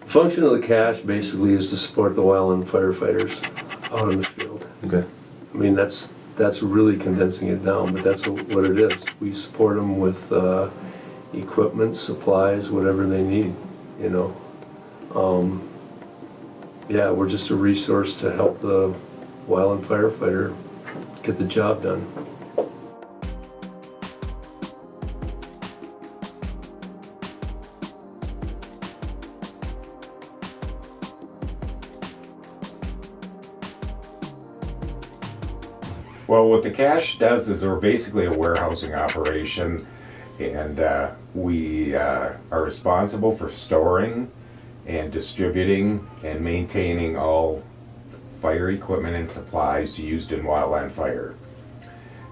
Function of the cache basically is to support the wildland firefighters out in the field. Okay. I mean, that's really condensing it down, but that's what it is. We support them with equipment, supplies, whatever they need, you know. Yeah, we're just a resource to help the wildland firefighter get the job done. Well, what the cache does is we're basically a warehousing operation, and we are responsible for storing and distributing and maintaining all fire equipment and supplies used in wildland fire.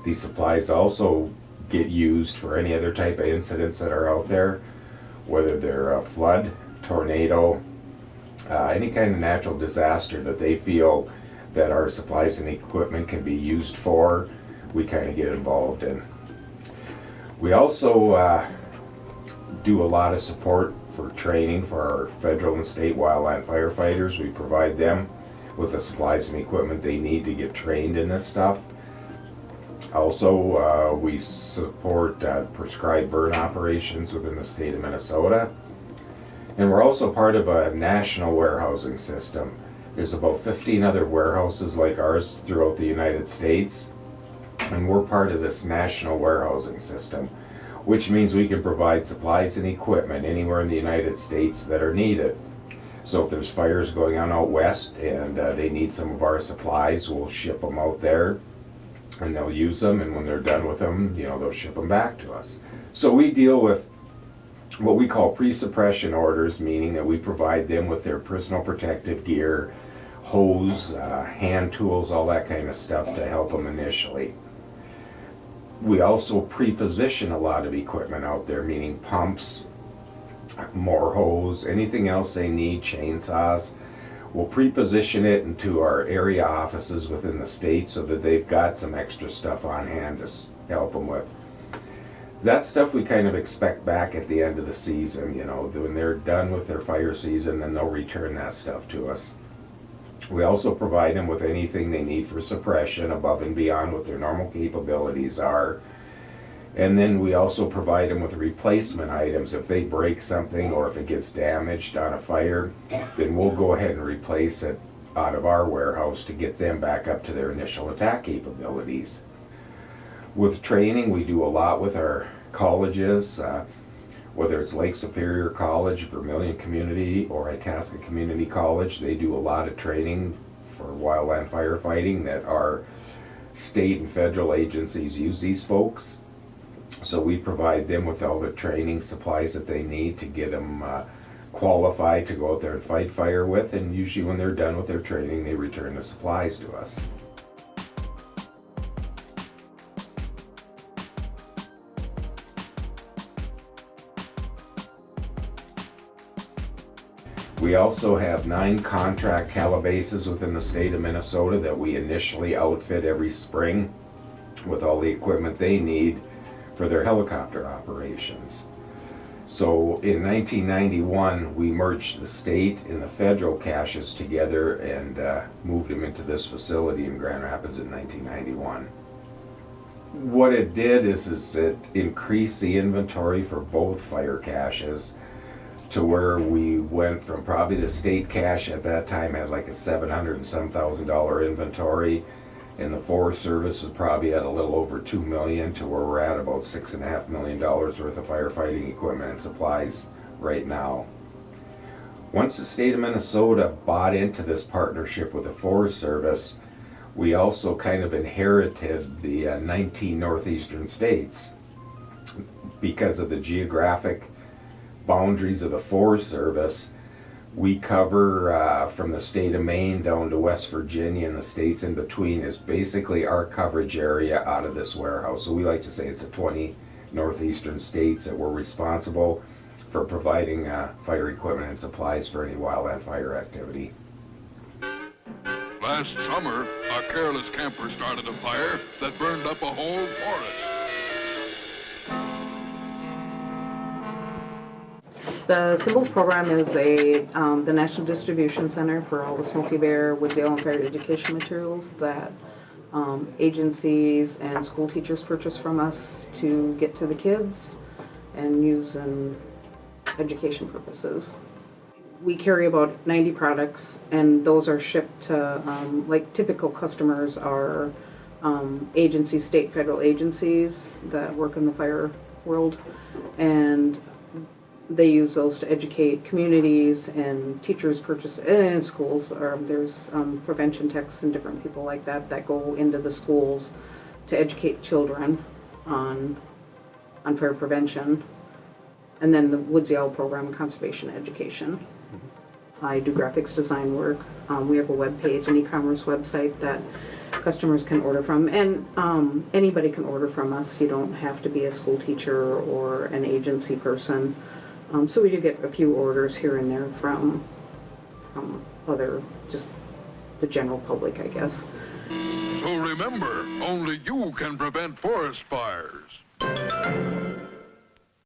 These supplies also get used for any other type of incidents that are out there, whether they're a flood, tornado, any kind of natural disaster that they feel that our supplies and equipment can be used for, we kind of get involved in. We also do a lot of support for training for our federal and state wildland firefighters. We provide them with the supplies and equipment they need to get trained in this stuff. Also, we support prescribed burn operations within the state of Minnesota. And we're also part of a national warehousing system. There's about 15 other warehouses like ours throughout the United States, and we're part of this national warehousing system, which means we can provide supplies and equipment anywhere in the United States that are needed. So if there's fires going on out west and they need some of our supplies, we'll ship them out there and they'll use them, and when they're done with them, you know, they'll ship them back to us. So we deal with what we call pre-suppression orders, meaning that we provide them with their personal protective gear, hose, hand tools, all that kind of stuff to help them initially. We also pre-position a lot of equipment out there, meaning pumps, more hose, anything else they need, chainsaws. We'll pre-position it into our area offices within the state so that they've got some extra stuff on hand to help them with. That stuff we kind of expect back at the end of the season, you know, when they're done with their fire season, then they'll return that stuff to us. We also provide them with anything they need for suppression above and beyond what their normal capabilities are. And then we also provide them with replacement items. If they break something or if it gets damaged on a fire, then we'll go ahead and replace it out of our warehouse to get them back up to their initial attack capabilities. With training, we do a lot with our colleges, whether it's Lake Superior College, Vermilion Community, or Itasca Community College. They do a lot of training for wildland firefighting that our state and federal agencies use these folks. So we provide them with all the training supplies that they need to get them qualified to go out there and fight fire with, and usually when they're done with their training, they return the supplies to us. We also have 9 contract calabases within the state of Minnesota that we initially outfit every spring with all the equipment they need for their helicopter operations. So in 1991, we merged the state and the federal caches together and moved them into this facility in Grand Rapids in 1991. What it did is it increased the inventory for both fire caches to where we went from probably the state cache at that time had like a $700,000 and some inventory, and the Forest Service was probably at a little over $2 million to where we're at about $6.5 million worth of firefighting equipment and supplies right now. Once the state of Minnesota bought into this partnership with the Forest Service, we also kind of inherited the 19 northeastern states because of the geographic boundaries of the Forest Service. We cover from the state of Maine down to West Virginia, and the states in between is basically our coverage area out of this warehouse. So we like to say it's the 20 northeastern states that we're responsible for providing fire equipment and supplies for any wildland fire activity. Last summer, a careless camper started a fire that burned up a whole forest. The Symbols program is the National Distribution Center for all the Smokey Bear, Woodsy Owl, and fire education materials that agencies and school teachers purchase from us to get to the kids and use in education purposes. We carry about 90 products, and those are shipped to, like typical customers are agencies, state, federal agencies that work in the fire world, and they use those to educate communities, and teachers purchase it in schools. Or there's prevention techs and different people like that that go into the schools to educate children on fire prevention. And then the Woodsy Owl program, conservation education. I do graphics design work. We have a web page, an e-commerce website that customers can order from, and anybody can order from us. You don't have to be a school teacher or an agency person. So we do get a few orders here and there from other, just the general public, I guess. So remember, only you can prevent forest fires.